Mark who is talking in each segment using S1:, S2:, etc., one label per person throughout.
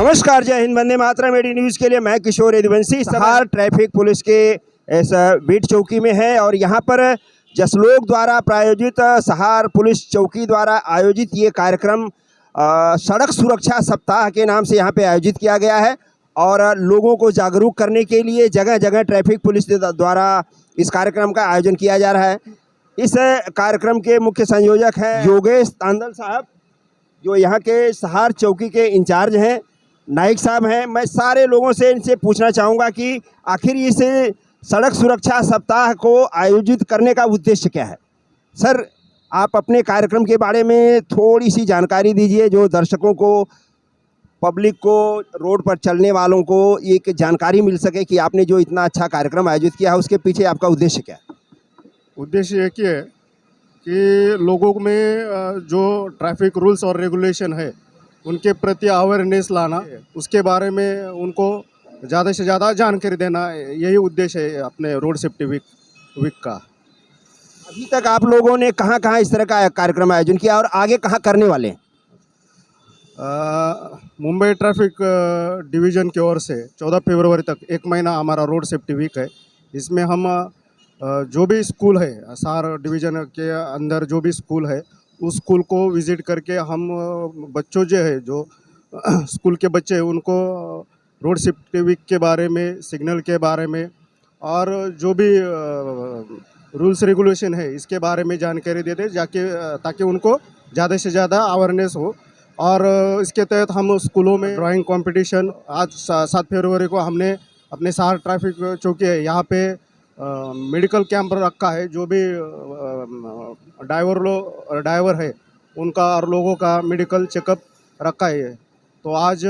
S1: नमस्कार, जय Hind, Vande Mataram. AD news के लिए मैं किशोर यदुवंशी सहार ट्रैफिक पुलिस के इस बीट चौकी में है और यहाँ पर जसलोक द्वारा प्रायोजित सहार पुलिस चौकी द्वारा आयोजित ये कार्यक्रम सड़क सुरक्षा सप्ताह के नाम से यहाँ पे आयोजित किया गया है और लोगों को जागरूक करने के लिए जगह जगह ट्रैफिक पुलिस द्वारा इस कार्यक्रम का आयोजन किया जा रहा है। इस कार्यक्रम के मुख्य संयोजक हैं योगेश तांदल साहब, जो यहाँ के सहार चौकी के इंचार्ज हैं। नाइक साहब हैं। मैं सारे लोगों से इनसे पूछना चाहूँगा कि आखिर इस सड़क सुरक्षा सप्ताह को आयोजित करने का उद्देश्य क्या है। सर, आप अपने कार्यक्रम के बारे में थोड़ी सी जानकारी दीजिए, जो दर्शकों को, पब्लिक को, रोड पर चलने वालों को एक जानकारी मिल सके कि आपने जो इतना अच्छा कार्यक्रम आयोजित किया है उसके पीछे आपका उद्देश्य क्या है।
S2: उद्देश्य एक ही है कि लोगों में जो ट्रैफिक रूल्स और रेगुलेशन है उनके प्रति अवेयरनेस लाना, उसके बारे में उनको ज़्यादा से ज़्यादा जानकारी देना, यही उद्देश्य है अपने रोड सेफ्टी वीक का।
S1: अभी तक आप लोगों ने कहाँ कहाँ इस तरह का कार्यक्रम आयोजन किया और आगे कहाँ करने वाले हैं।
S2: मुंबई ट्रैफिक डिवीज़न की ओर से 14 फरवरी तक 1 महीना हमारा रोड सेफ्टी वीक है। इसमें हम जो भी स्कूल है, सहार डिवीज़न के अंदर जो भी स्कूल है उस स्कूल को विज़िट करके हम बच्चों जो है, जो स्कूल के बच्चे हैं, उनको रोड सेफ्टी वीक के बारे में, सिग्नल के बारे में और जो भी रूल्स रेगुलेशन है इसके बारे में जानकारी दे दें जाके, ताकि उनको ज़्यादा से ज़्यादा अवेयरनेस हो। और इसके तहत हम स्कूलों में ड्राइंग कंपटीशन, आज 7 फरवरी को हमने अपने सहार ट्रैफिक चौकी है यहाँ पे मेडिकल कैंप रखा है। जो भी ड्राइवर है उनका और लोगों का मेडिकल चेकअप रखा है। तो आज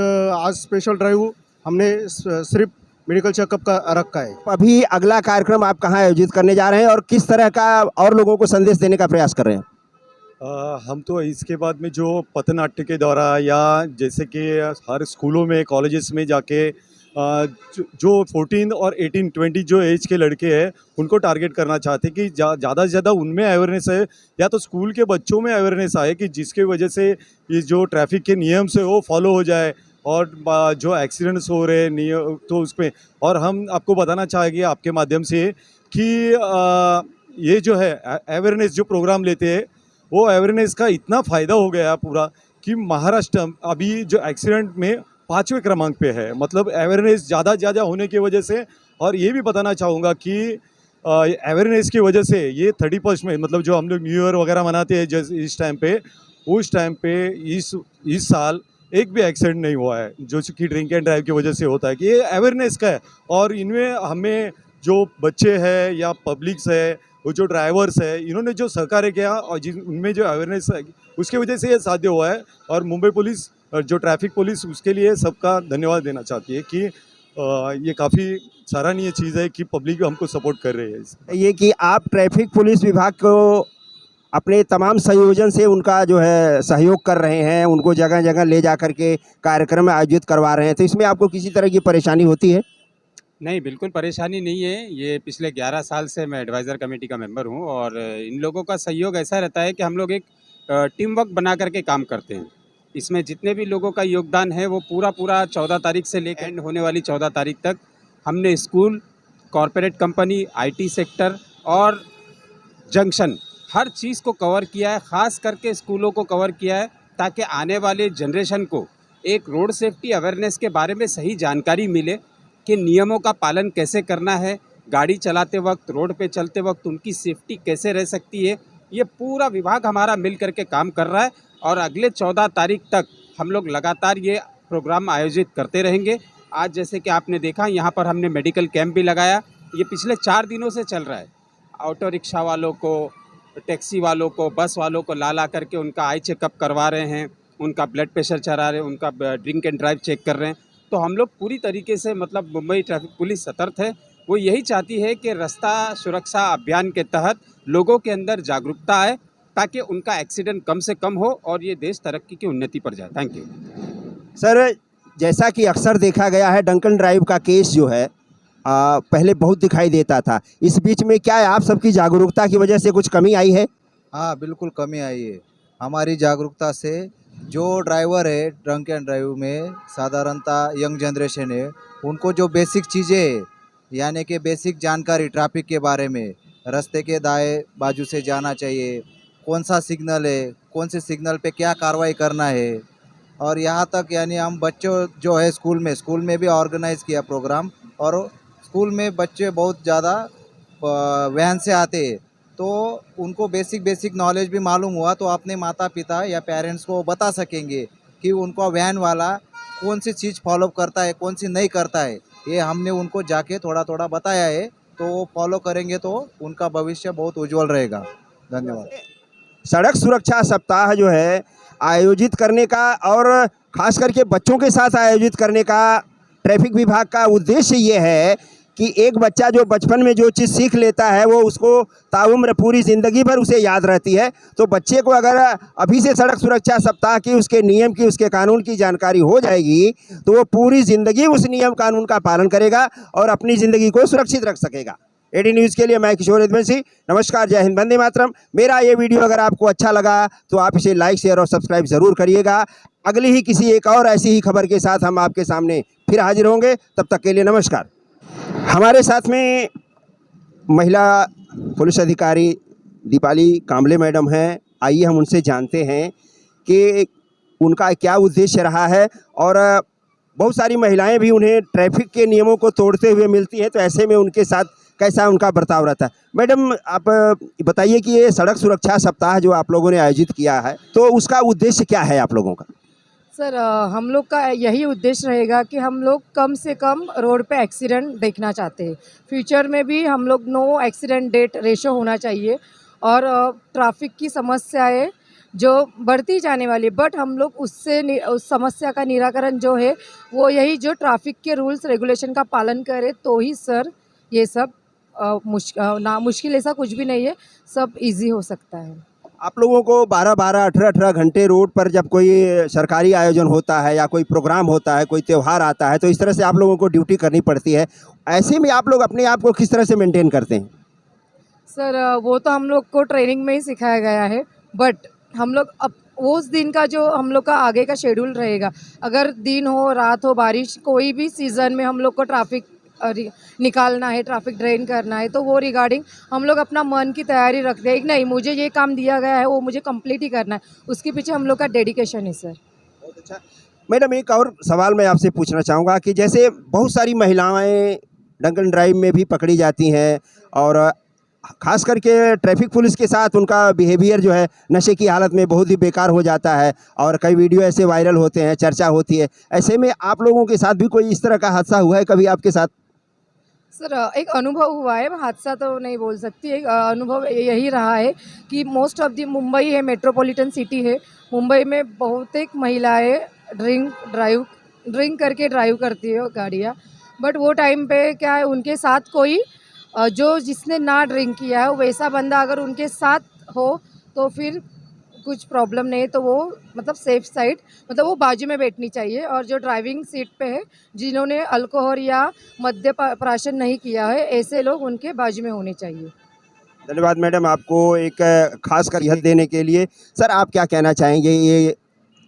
S2: स्पेशल ड्राइव हमने सिर्फ मेडिकल चेकअप का रखा है।
S1: अभी अगला कार्यक्रम आप कहाँ आयोजित करने जा रहे हैं और किस तरह का और लोगों को संदेश देने का प्रयास कर रहे हैं।
S3: हम तो इसके बाद में जो पथनाट्य के द्वारा या जैसे कि हर स्कूलों में, कॉलेजेस में जाके जो 14 और 18, 20 जो एज के लड़के हैं उनको टारगेट करना चाहते हैं कि ज़्यादा से ज़्यादा उनमें अवेयरनेस है, या तो स्कूल के बच्चों में अवेयरनेस आए कि जिसके वजह से ये जो ट्रैफिक के नियम से वो फॉलो हो जाए और जो एक्सीडेंट्स हो रहे हैं तो उसमें। और हम आपको बताना चाहेंगे आपके माध्यम से कि ये जो है अवेयरनेस जो प्रोग्राम लेते हैं वो अवेयरनेस का इतना फ़ायदा हो गया पूरा कि महाराष्ट्र अभी जो एक्सीडेंट में 5वें क्रमांक पे है। मतलब अवेयरनेस ज़्यादा होने की वजह से। और ये भी बताना चाहूँगा कि अवेयरनेस की वजह से ये 31 में, मतलब जो हम लोग न्यू ईयर वगैरह मनाते हैं जैसे इस टाइम पे, उस टाइम पे इस साल एक भी एक्सीडेंट नहीं हुआ है, जो कि ड्रिंक एंड ड्राइव की वजह से होता है। कि ये अवेयरनेस का है और इनमें हमें जो बच्चे हैं या पब्लिक्स है, वो जो ड्राइवर्स है, इन्होंने जो सहकार्य किया और उनमें जो अवेयरनेस है उसकी वजह से ये साध्य हुआ है। और मुंबई पुलिस, जो ट्रैफिक पुलिस, उसके लिए सबका धन्यवाद देना चाहती है कि ये काफ़ी सराहनीय चीज़ है कि पब्लिक हमको सपोर्ट कर रही है।
S1: ये कि आप ट्रैफिक पुलिस विभाग को अपने तमाम संयोजन से उनका जो है सहयोग कर रहे हैं, उनको जगह जगह ले जा कर के कार्यक्रम आयोजित करवा रहे हैं, तो इसमें आपको किसी तरह की परेशानी होती है।
S4: नहीं, बिल्कुल परेशानी नहीं है। ये पिछले 11 साल से मैं एडवाइज़र कमेटी का मेंबर हूँ और इन लोगों का सहयोग ऐसा रहता है कि हम लोग एक टीम वर्क बना करके काम करते हैं। इसमें जितने भी लोगों का योगदान है वो पूरा 14 तारीख से लेकर एंड होने वाली 14 तारीख तक हमने school, corporate company, IT sector और जंक्शन, हर चीज़ को कवर किया है। ख़ास करके स्कूलों को कवर किया है ताकि आने वाले जनरेशन को एक रोड सेफ्टी अवेयरनेस के बारे में सही जानकारी मिले कि नियमों का पालन कैसे करना है, गाड़ी चलाते वक्त, रोड पे चलते वक्त उनकी सेफ्टी कैसे रह सकती है। ये पूरा विभाग हमारा मिल करके काम कर रहा है और अगले 14 तारीख तक हम लोग लगातार ये प्रोग्राम आयोजित करते रहेंगे। आज जैसे कि आपने देखा, यहाँ पर हमने मेडिकल कैंप भी लगाया। ये पिछले 4 दिनों से चल रहा है। ऑटो रिक्शा वालों को, टैक्सी वालों को, बस वालों को ला करके उनका आई चेकअप करवा रहे हैं, उनका ब्लड प्रेशर चढ़ा रहे हैं, उनका ड्रिंक एंड ड्राइव चेक कर रहे हैं। तो हम लोग पूरी तरीके से, मतलब मुंबई ट्रैफिक पुलिस सतर्क है। वो यही चाहती है कि रास्ता सुरक्षा अभियान के तहत लोगों के अंदर जागरूकता आए ताकि उनका एक्सीडेंट कम से कम हो और ये देश तरक्की की उन्नति पर जाए। थैंक यू
S1: सर, जैसा कि अक्सर देखा गया है, ड्रंकन ड्राइव का केस जो है पहले बहुत दिखाई देता था। इस बीच में क्या है, आप सबकी जागरूकता की वजह से कुछ कमी आई है।
S5: हाँ, बिल्कुल कमी आई है। हमारी जागरूकता से जो ड्राइवर है ड्रंक एंड ड्राइव में साधारणतः यंग जनरेशन है, उनको जो बेसिक चीज़ें है यानी कि बेसिक जानकारी ट्रैफिक के बारे में, रास्ते के दाएं बाजू से जाना चाहिए, कौन सा सिग्नल है, कौन से सिग्नल पे क्या कार्रवाई करना है, और यहाँ तक यानी हम बच्चों जो है स्कूल में भी ऑर्गेनाइज़ किया प्रोग्राम, और स्कूल में बच्चे बहुत ज़्यादा वैन से आते हैं तो उनको बेसिक नॉलेज भी मालूम हुआ तो अपने माता पिता या पेरेंट्स को बता सकेंगे कि उनको वैन वाला कौन सी चीज़ फॉलो करता है, कौन सी नहीं करता है। ये हमने उनको जाके थोड़ा थोड़ा बताया है, तो वो फॉलो करेंगे तो उनका भविष्य बहुत उज्जवल रहेगा। धन्यवाद।
S1: सड़क सुरक्षा सप्ताह जो है आयोजित करने का और खास करके बच्चों के साथ आयोजित करने का ट्रैफिक विभाग का उद्देश्य ये है कि एक बच्चा जो बचपन में जो चीज़ सीख लेता है वो उसको ताउम्र पूरी ज़िंदगी भर उसे याद रहती है। तो बच्चे को अगर अभी से सड़क सुरक्षा सप्ताह की, उसके नियम की, उसके कानून की जानकारी हो जाएगी तो वो पूरी ज़िंदगी उस नियम कानून का पालन करेगा और अपनी ज़िंदगी को सुरक्षित रख सकेगा। एडी न्यूज़ के लिए मैं किशोर यदुवंशी, नमस्कार, जय हिंद, वंदे मातरम। मेरा ये वीडियो अगर आपको अच्छा लगा तो आप इसे लाइक, शेयर और सब्सक्राइब ज़रूर करिएगा। अगली ही किसी एक और ऐसी ही खबर के साथ हम आपके सामने फिर हाजिर होंगे, तब तक के लिए नमस्कार। हमारे साथ में महिला पुलिस अधिकारी दीपाली कांबले मैडम हैं। आइए हम उनसे जानते हैं कि उनका क्या उद्देश्य रहा है, और बहुत सारी महिलाएं भी उन्हें ट्रैफिक के नियमों को तोड़ते हुए मिलती हैं, तो ऐसे में उनके साथ कैसा उनका बर्ताव रहता है। मैडम, आप बताइए कि ये सड़क सुरक्षा सप्ताह जो आप लोगों ने आयोजित किया है तो उसका उद्देश्य क्या है आप लोगों का?
S6: सर, हम लोग का यही उद्देश्य रहेगा कि हम लोग कम से कम रोड पे एक्सीडेंट देखना चाहते हैं। फ्यूचर में भी हम लोग नो एक्सीडेंट डेट रेशो होना चाहिए, और ट्रैफिक की समस्याएं जो बढ़ती जाने वाली, बट हम लोग उस समस्या का निराकरण जो है वो यही जो ट्रैफिक के रूल्स रेगुलेशन का पालन करे तो ही सर ये सब मुश्किल ऐसा कुछ भी नहीं है, सब इजी हो सकता है।
S1: आप लोगों को 12-12, 18-18 घंटे रोड पर जब कोई सरकारी आयोजन होता है या कोई प्रोग्राम होता है, कोई त्यौहार आता है, तो इस तरह से आप लोगों को ड्यूटी करनी पड़ती है। ऐसे में आप लोग अपने आप को किस तरह से मेंटेन करते हैं?
S6: सर, वो तो हम लोग को ट्रेनिंग में ही सिखाया गया है, बट हम लोग अब उस दिन का जो हम लोग का आगे का शेड्यूल रहेगा, अगर दिन हो, रात हो, बारिश, कोई भी सीज़न में हम लोग को ट्रैफिक निकालना है, ट्रैफिक ड्रेन करना है, तो वो रिगार्डिंग हम लोग अपना मन की तैयारी रखते हैं कि नहीं, मुझे ये काम दिया गया है वो मुझे कंप्लीट ही करना है। उसके पीछे हम लोग का डेडिकेशन है सर।
S1: बहुत अच्छा। मैडम, एक और सवाल मैं आपसे पूछना चाहूँगा कि जैसे बहुत सारी महिलाएं ड्रंक एंड ड्राइव में भी पकड़ी जाती हैं, और खास करके ट्रैफिक पुलिस के साथ उनका बिहेवियर जो है नशे की हालत में बहुत ही बेकार हो जाता है, और कई वीडियो ऐसे वायरल होते हैं, चर्चा होती है। ऐसे में आप लोगों के साथ भी कोई इस तरह का हादसा हुआ है कभी आपके साथ?
S6: सर, एक अनुभव हुआ है, हादसा तो नहीं बोल सकती, एक अनुभव यही रहा है कि मोस्ट ऑफ दी मुंबई है, मेट्रोपॉलिटन सिटी है, मुंबई में बहुत एक महिलाएं ड्रिंक करके ड्राइव करती है गाड़ियाँ, बट वो टाइम पे क्या है, उनके साथ कोई जो जिसने ना ड्रिंक किया है वैसा बंदा अगर उनके साथ हो तो फिर कुछ प्रॉब्लम नहीं है, तो वो मतलब सेफ साइड, मतलब वो बाजू में बैठनी चाहिए, और जो ड्राइविंग सीट पे है जिन्होंने अल्कोहल या मद्य प्राशन नहीं किया है ऐसे लोग उनके बाजू में होने चाहिए।
S1: धन्यवाद मैडम, आपको एक खास कर यह देने के लिए। सर, आप क्या कहना चाहेंगे, ये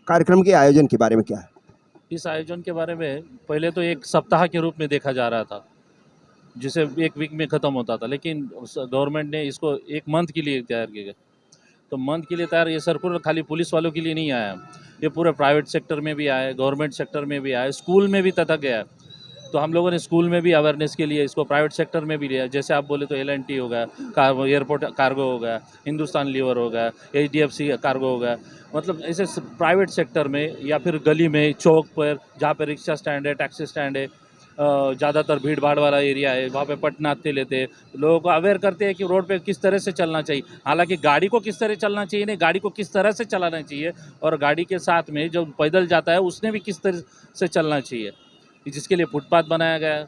S1: कार्यक्रम के आयोजन के बारे में क्या है?
S7: इस आयोजन के बारे में पहले तो एक सप्ताह के रूप में देखा जा रहा था, जिसे एक वीक में ख़त्म होता था, लेकिन गवर्नमेंट ने इसको एक मंथ के लिए तैयार किया गया। तो मंथ के लिए तैयार, ये सर्कुलर खाली पुलिस वालों के लिए नहीं आया, ये पूरे प्राइवेट सेक्टर में भी आया, गवर्नमेंट सेक्टर में भी आया, स्कूल में भी तक गया। तो हम लोगों ने स्कूल में भी अवेयरनेस के लिए इसको प्राइवेट सेक्टर में भी लिया। जैसे आप बोले तो L&T हो गया, एयरपोर्ट कार्गो हो गया, हिंदुस्तान लीवर हो गया, HDFC कार्गो हो गया, मतलब ऐसे प्राइवेट सेक्टर में, या फिर गली में, चौक पर जहाँ पर रिक्शा स्टैंड है, टैक्सी स्टैंड है, ज़्यादातर भीड़ भाड़ वाला एरिया है, वहाँ पे पटनाते लेते हैं, लोगों को अवेयर करते हैं कि रोड पे किस तरह से चलना चाहिए। हालांकि गाड़ी को किस तरह चलना चाहिए नहीं, गाड़ी को किस तरह से चलाना चाहिए, और गाड़ी के साथ में जो पैदल जाता है उसने भी किस तरह से चलना चाहिए। जिसके लिए फुटपाथ बनाया गया है,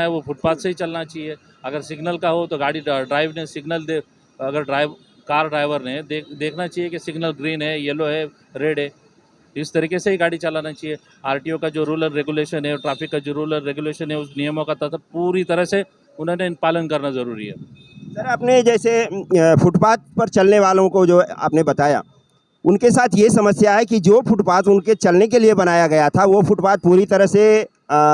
S7: वो फुटपाथ से ही चलना चाहिए। अगर सिग्नल का हो तो गाड़ी ड्राइव ने सिग्नल दे, अगर कार ड्राइवर ने देखना चाहिए कि सिग्नल ग्रीन है, येलो है, रेड है, इस तरीके से ही गाड़ी चलाना चाहिए। RTO का जो रूल रेगुलेशन है, ट्रैफिक का जो रूल रेगुलेशन है, उस नियमों का पूरी तरह से उन्होंने पालन करना ज़रूरी है।
S1: सर, आपने जैसे फुटपाथ पर चलने वालों को जो आपने बताया, उनके साथ ये समस्या है कि जो फुटपाथ उनके चलने के लिए बनाया गया था वो फुटपाथ पूरी तरह से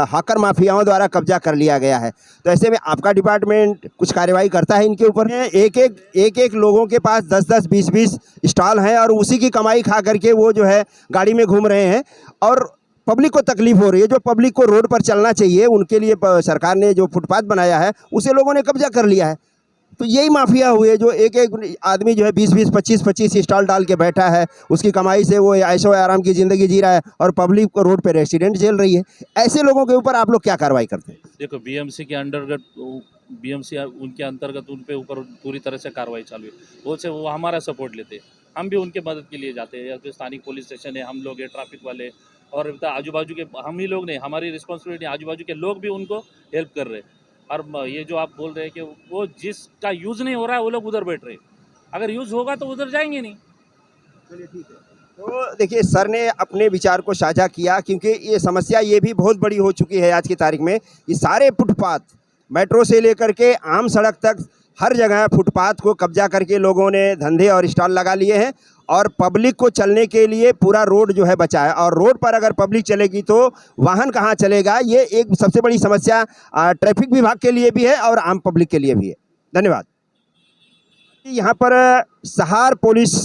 S1: हाकर माफियाओं द्वारा कब्जा कर लिया गया है। तो ऐसे में आपका डिपार्टमेंट कुछ कार्रवाई करता है इनके ऊपर? एक लोगों के पास 10-10, 20-20 स्टॉल हैं और उसी की कमाई खा करके वो जो है गाड़ी में घूम रहे हैं और पब्लिक को तकलीफ हो रही है। जो पब्लिक को रोड पर चलना चाहिए उनके लिए सरकार ने जो फुटपाथ बनाया है उसे लोगों ने कब्जा कर लिया है। तो यही माफिया हुए जो एक आदमी जो है 20-20, 25-25 स्टॉल डाल के बैठा है, उसकी कमाई से वो ऐशो आराम की ज़िंदगी जी रहा है और पब्लिक को रोड पे एक्सीडेंट झेल रही है। ऐसे लोगों के ऊपर आप लोग क्या कार्रवाई करते हैं?
S7: देखो बीएमसी के अंतर्गत बीएमसी उनके अंतर्गत उन पे ऊपर पूरी तरह से कार्रवाई चालू है। वो हमारा सपोर्ट लेते हैं, हम भी उनके मदद के लिए जाते हैं। या जो स्थानिक पुलिस स्टेशन है, हम लोग हैं, ट्रैफिक वाले और आजू बाजू के हम ही लोग नहीं, हमारी रिस्पॉन्सिबिलिटी, आजू बाजू के लोग भी उनको हेल्प कर रहे हैं। और ये जो आप बोल रहे हैं कि वो जिसका यूज़ नहीं हो रहा है वो लोग उधर बैठ रहे हैं, अगर यूज़ होगा तो उधर जाएंगे नहीं।
S1: चलिए ठीक है। तो देखिए सर ने अपने विचार को साझा किया क्योंकि ये समस्या ये भी बहुत बड़ी हो चुकी है आज की तारीख में। ये सारे फुटपाथ मेट्रो से लेकर के आम सड़क तक हर जगह फुटपाथ को कब्जा करके लोगों ने धंधे और स्टॉल लगा लिए हैं और पब्लिक को चलने के लिए पूरा रोड जो है बचा है। और रोड पर अगर पब्लिक चलेगी तो वाहन कहाँ चलेगा, ये एक सबसे बड़ी समस्या ट्रैफिक विभाग के लिए भी है और आम पब्लिक के लिए भी है। धन्यवाद। यहाँ पर सहार पुलिस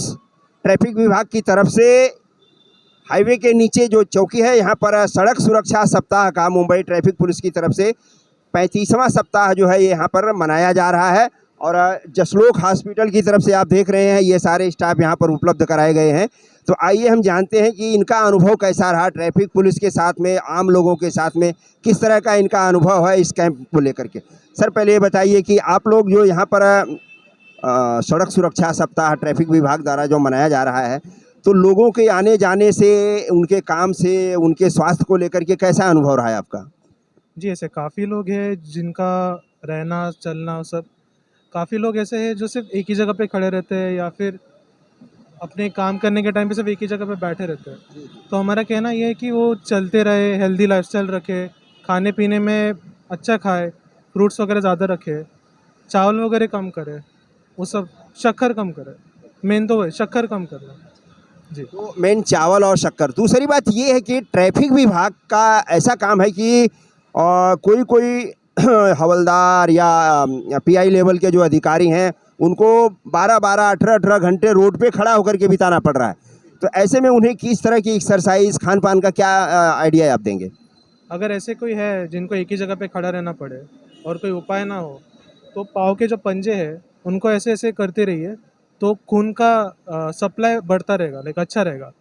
S1: ट्रैफिक विभाग की तरफ से हाईवे के नीचे जो चौकी है यहाँ पर सड़क सुरक्षा सप्ताह का मुंबई ट्रैफिक पुलिस की तरफ से 35वां सप्ताह जो है ये यहाँ पर मनाया जा रहा है। और जसलोक हॉस्पिटल की तरफ से आप देख रहे हैं ये सारे स्टाफ यहाँ पर उपलब्ध कराए गए हैं। तो आइए हम जानते हैं कि इनका अनुभव कैसा रहा ट्रैफिक पुलिस के साथ में, आम लोगों के साथ में किस तरह का इनका अनुभव है इस कैंप को लेकर के। सर पहले ये बताइए कि आप लोग जो यहाँ पर सड़क सुरक्षा सप्ताह ट्रैफिक विभाग द्वारा जो मनाया जा रहा है तो लोगों के आने जाने से, उनके काम से, उनके स्वास्थ्य को लेकर के कैसा अनुभव रहा है आपका?
S8: जी, ऐसे काफ़ी लोग हैं जिनका रहना चलना सब, काफ़ी लोग ऐसे हैं जो सिर्फ एक ही जगह पे खड़े रहते हैं या फिर अपने काम करने के टाइम पे सिर्फ एक ही जगह पे बैठे रहते हैं। तो हमारा कहना ये है कि वो चलते रहे, हेल्दी लाइफस्टाइल रखे, खाने पीने में अच्छा खाए, फ्रूट्स वगैरह ज़्यादा रखे, चावल वगैरह कम करे, वो सब शक्कर कम करे। मेन तो वही शक्कर कम करना। जी,
S1: तो मेन चावल और शक्कर। दूसरी बात ये है कि ट्रैफिक विभाग का ऐसा काम है कि कोई हवलदार या पीआई लेवल के जो अधिकारी हैं उनको 12-12, 18-18 घंटे रोड पे खड़ा होकर के बिताना पड़ रहा है। तो ऐसे में उन्हें किस तरह की एक्सरसाइज, खान पान का क्या आइडिया आप देंगे?
S8: अगर ऐसे कोई है जिनको एक ही जगह पे खड़ा रहना पड़े और कोई उपाय ना हो तो पाँव के जो पंजे हैं उनको ऐसे ऐसे करते रहिए तो खून का सप्लाई बढ़ता रहेगा, लाइक अच्छा रहेगा।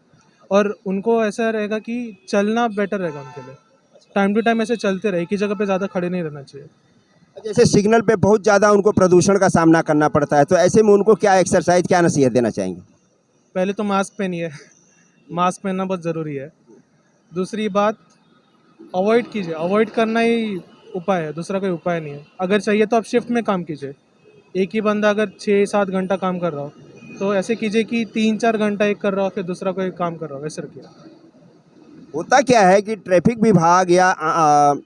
S8: और उनको ऐसा रहेगा कि चलना बेटर रहेगा उनके लिए। टाइम टू टाइम ऐसे चलते रहे, एक ही जगह पे ज़्यादा खड़े नहीं रहना चाहिए।
S1: जैसे सिग्नल पे बहुत ज़्यादा उनको प्रदूषण का सामना करना पड़ता है तो ऐसे में उनको क्या एक्सरसाइज, क्या नसीहत देना चाहेंगे?
S8: पहले तो मास्क पहनिए, मास्क पहनना बहुत ज़रूरी है। दूसरी बात, अवॉइड कीजिए, अवॉइड करना ही उपाय है, दूसरा कोई उपाय नहीं है। अगर चाहिए तो आप शिफ्ट में काम कीजिए। एक ही बंदा अगर 6-7 घंटा काम कर रहा हो तो ऐसे कीजिए कि 3-4 घंटा एक कर रहा हो फिर दूसरा कोई काम कर रहा हो, ऐसे रखिए।
S1: होता क्या है कि ट्रैफिक विभाग या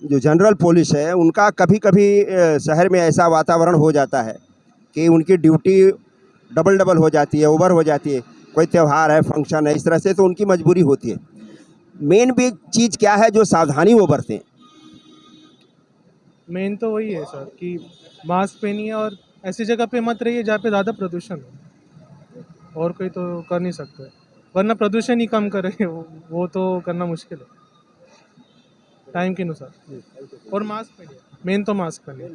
S1: जो जनरल पुलिस है उनका कभी कभी शहर में ऐसा वातावरण हो जाता है कि उनकी ड्यूटी डबल हो जाती है, ओवर हो जाती है। कोई त्यौहार है, फंक्शन है, इस तरह से तो उनकी मजबूरी होती है। मेन भी चीज़ क्या है जो सावधानी वो बरतें?
S8: मेन तो वही है सर कि मास्क पहनिए और ऐसी जगह पे मत रहिए जहाँ पे ज़्यादा प्रदूषण हो। और कोई तो कर नहीं सकते, वरना प्रदूषण ही कम करे वो तो करना मुश्किल है टाइम के अनुसार। और मास्क पहनिए, मेन तो मास्क पहनिए।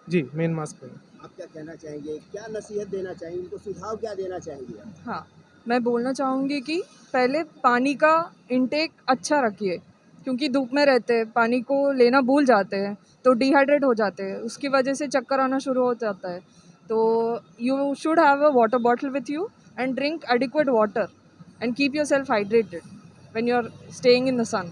S8: जी, मेन मास्क पहनिए।
S1: आप क्या कहना चाहेंगे, क्या नसीहत देना चाहेंगे, उनको सुझाव क्या देना चाहेंगे?
S6: हाँ, मैं बोलना चाहूँगी कि पहले पानी का इंटेक अच्छा रखिए क्योंकि धूप में रहते हैं, पानी को लेना भूल जाते हैं तो डिहाइड्रेट हो जाते हैं, उसकी वजह से चक्कर आना शुरू हो जाता है। तो you should have a water bottle with you and drink adequate water and keep yourself hydrated when you're staying in the sun.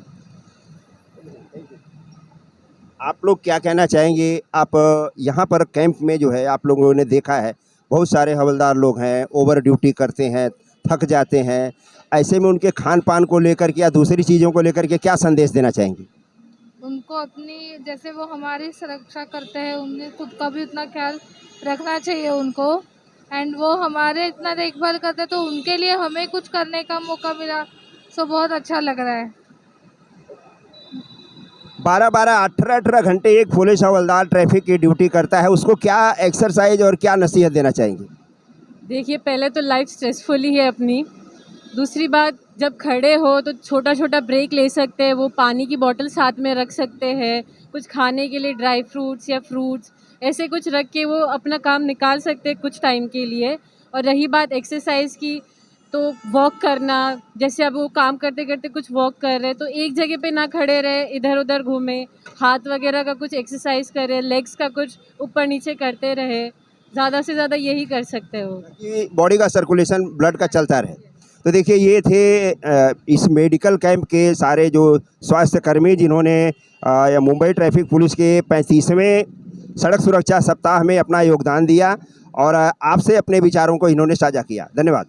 S1: आप लोग क्या कहना चाहेंगे? आप यहाँ पर कैंप में जो है आप लोगों ने देखा है बहुत सारे हवलदार लोग हैं, ओवर ड्यूटी करते हैं, थक जाते हैं। ऐसे में उनके खान पान को लेकर के या दूसरी चीज़ों को लेकर के क्या संदेश देना चाहेंगे?
S9: उनको अपनी, जैसे वो हमारी सुरक्षा करते हैं, उन्हें खुद का भी उतना ख्याल रखना चाहिए उनको। एंड वो हमारे इतना देखभाल करते, तो उनके लिए हमें कुछ करने का मौका मिला, सो बहुत अच्छा लग रहा है।
S1: 12-12, 18-18 घंटे एक पुलिस हवलदार ट्रैफिक की ड्यूटी करता है, उसको क्या एक्सरसाइज और क्या नसीहत देना चाहेंगे?
S10: देखिए, पहले तो लाइफ स्ट्रेसफुल ही है अपनी। दूसरी बात, जब खड़े हो तो छोटा छोटा ब्रेक ले सकते हैं, वो पानी की बोतल साथ में रख सकते हैं, कुछ खाने के लिए ड्राई फ्रूट्स या फ्रूट्स ऐसे कुछ रख के वो अपना काम निकाल सकते हैं कुछ टाइम के लिए। और रही बात एक्सरसाइज की, तो वॉक करना, जैसे अब वो काम करते करते कुछ वॉक कर रहे हैं तो एक जगह पे ना खड़े रहे, इधर उधर घूमे, हाथ वगैरह का कुछ एक्सरसाइज करे, लेग्स का कुछ ऊपर नीचे करते रहे, ज़्यादा से ज़्यादा यही कर सकते हो।
S1: कि बॉडी का सर्कुलेशन ब्लड का चलता रहे। तो देखिए, ये थे इस मेडिकल कैंप के सारे जो स्वास्थ्य कर्मी जिन्होंने मुंबई ट्रैफिक पुलिस के 35वें सड़क सुरक्षा सप्ताह में अपना योगदान दिया और आपसे अपने विचारों को इन्होंने साझा किया। धन्यवाद।